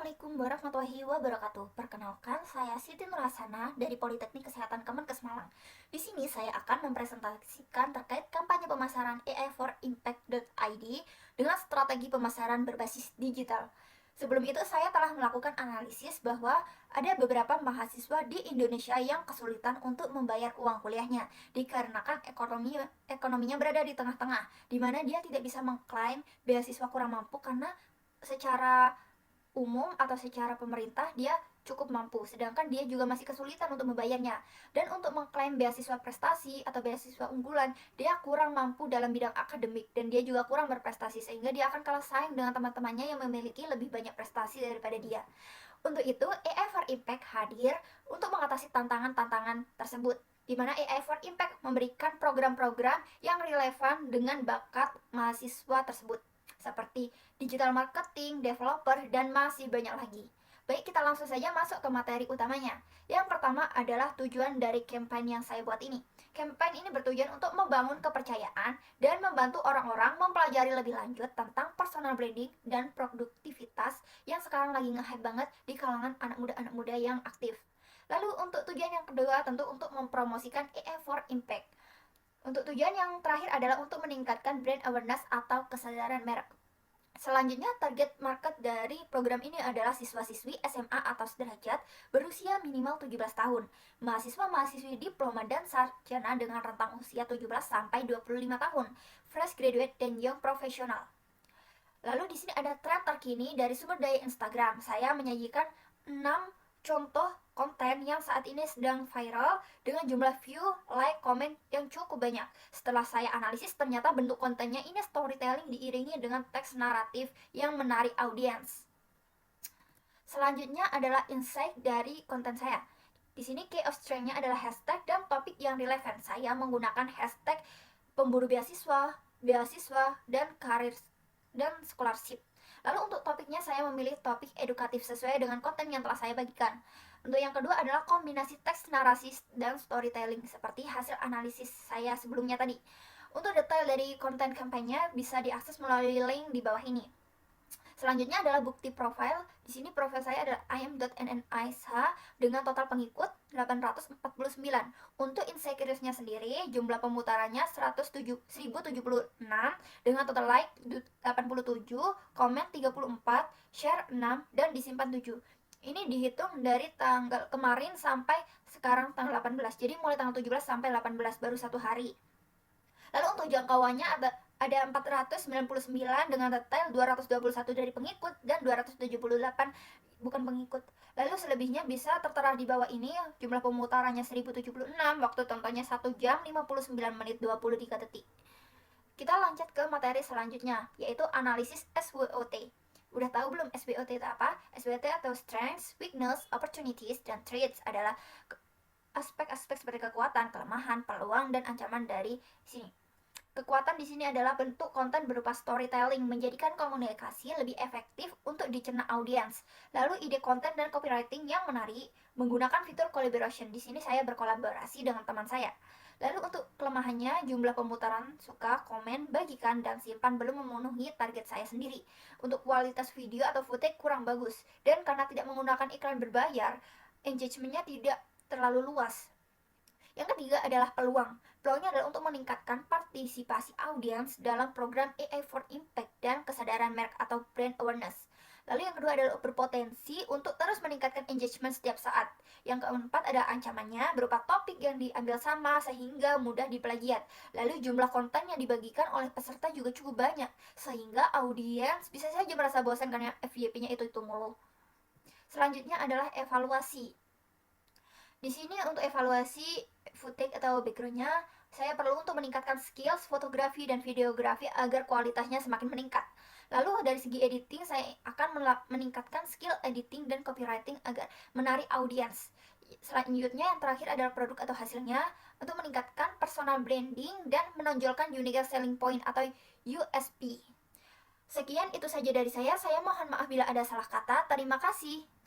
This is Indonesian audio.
Assalamualaikum warahmatullahi wabarakatuh. Perkenalkan, saya Siti Nurhasana dari Politeknik Kesehatan Kemenkes Malang. Di sini saya akan mempresentasikan terkait kampanye pemasaran AI4Impact.id dengan strategi pemasaran berbasis digital. Sebelum itu saya telah melakukan analisis bahwa ada beberapa mahasiswa di Indonesia yang kesulitan untuk membayar uang kuliahnya dikarenakan ekonominya berada di tengah-tengah, di mana dia tidak bisa mengklaim beasiswa kurang mampu karena secara umum atau secara pemerintah dia cukup mampu, sedangkan dia juga masih kesulitan untuk membayarnya. Dan untuk mengklaim beasiswa prestasi atau beasiswa unggulan, dia kurang mampu dalam bidang akademik dan dia juga kurang berprestasi, sehingga dia akan kalah saing dengan teman-temannya yang memiliki lebih banyak prestasi daripada dia. Untuk itu, AI for Impact hadir untuk mengatasi tantangan-tantangan tersebut, di mana AI for Impact memberikan program-program yang relevan dengan bakat mahasiswa tersebut, seperti digital marketing, developer, dan masih banyak lagi. Baik, kita langsung saja masuk ke materi utamanya. Yang pertama adalah tujuan dari campaign yang saya buat ini. Campaign ini bertujuan untuk membangun kepercayaan dan membantu orang-orang mempelajari lebih lanjut tentang personal branding dan produktivitas yang sekarang lagi nge-hype banget di kalangan anak muda yang aktif. Lalu untuk tujuan yang kedua tentu untuk mempromosikan AI for Impact. Untuk tujuan yang terakhir adalah untuk meningkatkan brand awareness atau kesadaran merek. Selanjutnya, target market dari program ini adalah siswa-siswi SMA atau sederajat berusia minimal 17 tahun, mahasiswa-mahasiswi diploma dan sarjana dengan rentang usia 17 sampai 25 tahun, fresh graduate dan young profesional. Lalu di sini ada tren terkini dari sumber daya Instagram. Saya menyajikan 6 contoh konten yang saat ini sedang viral dengan jumlah view, like, komen yang cukup banyak. Setelah saya analisis, ternyata bentuk kontennya ini storytelling diiringi dengan teks naratif yang menarik audiens. Selanjutnya adalah insight dari konten saya. Di sini key of strength-nya adalah hashtag dan topik yang relevan. Saya menggunakan hashtag pemburu beasiswa, beasiswa, dan karir dan scholarship. Lalu untuk topiknya saya memilih topik edukatif sesuai dengan konten yang telah saya bagikan. Untuk yang kedua adalah kombinasi teks, narasi, dan storytelling seperti hasil analisis saya sebelumnya tadi. Untuk detail dari konten kampanye bisa diakses melalui link di bawah ini. Selanjutnya adalah bukti profil. Di sini profil saya adalah im.nnisha dengan total pengikut 849. Untuk Instagramnya sendiri, jumlah pemutarannya 1076 dengan total like 87, komen 34, share 6, dan disimpan 7. Ini dihitung dari tanggal kemarin sampai sekarang tanggal 18. Jadi mulai tanggal 17 sampai 18 baru satu hari. Lalu untuk jangkauannya ada 499 dengan detail 221 dari pengikut dan 278 bukan pengikut. Lalu selebihnya bisa tertera di bawah ini. Jumlah pemutarannya 1076, waktu tontonnya 1 jam 59 menit 23 detik. Kita lanjut ke materi selanjutnya, yaitu analisis SWOT. Udah tahu belum SWOT itu apa? SWOT atau Strengths, Weakness, Opportunities, dan Threats adalah aspek-aspek seperti kekuatan, kelemahan, peluang, dan ancaman dari sini. Kekuatan di sini adalah bentuk konten berupa storytelling, menjadikan komunikasi lebih efektif untuk dicerna audiens. Lalu ide konten dan copywriting yang menarik menggunakan fitur collaboration. Di sini saya berkolaborasi dengan teman saya. Lalu untuk kelemahannya, jumlah pemutaran, suka, komen, bagikan, dan simpan belum memenuhi target saya sendiri. Untuk kualitas video atau footage kurang bagus. Dan karena tidak menggunakan iklan berbayar, engagementnya tidak terlalu luas. Yang ketiga adalah peluang. Peluangnya adalah untuk meningkatkan partisipasi audiens dalam program AI for Impact dan kesadaran merek atau brand awareness. Lalu yang kedua adalah berpotensi untuk terus meningkatkan engagement setiap saat. Yang keempat ada ancamannya berupa topik yang diambil sama sehingga mudah diplagiat. Lalu jumlah konten yang dibagikan oleh peserta juga cukup banyak sehingga audiens bisa saja merasa bosan karena FYP-nya itu mulu. Selanjutnya adalah evaluasi. Di sini untuk evaluasi footage atau backgroundnya, saya perlu untuk meningkatkan skills fotografi dan videografi agar kualitasnya semakin meningkat. Lalu dari segi editing, saya akan meningkatkan skill editing dan copywriting agar menarik audiens. Selanjutnya yang terakhir adalah produk atau hasilnya untuk meningkatkan personal branding dan menonjolkan unique selling point atau USP. Sekian itu saja dari saya mohon maaf bila ada salah kata. Terima kasih.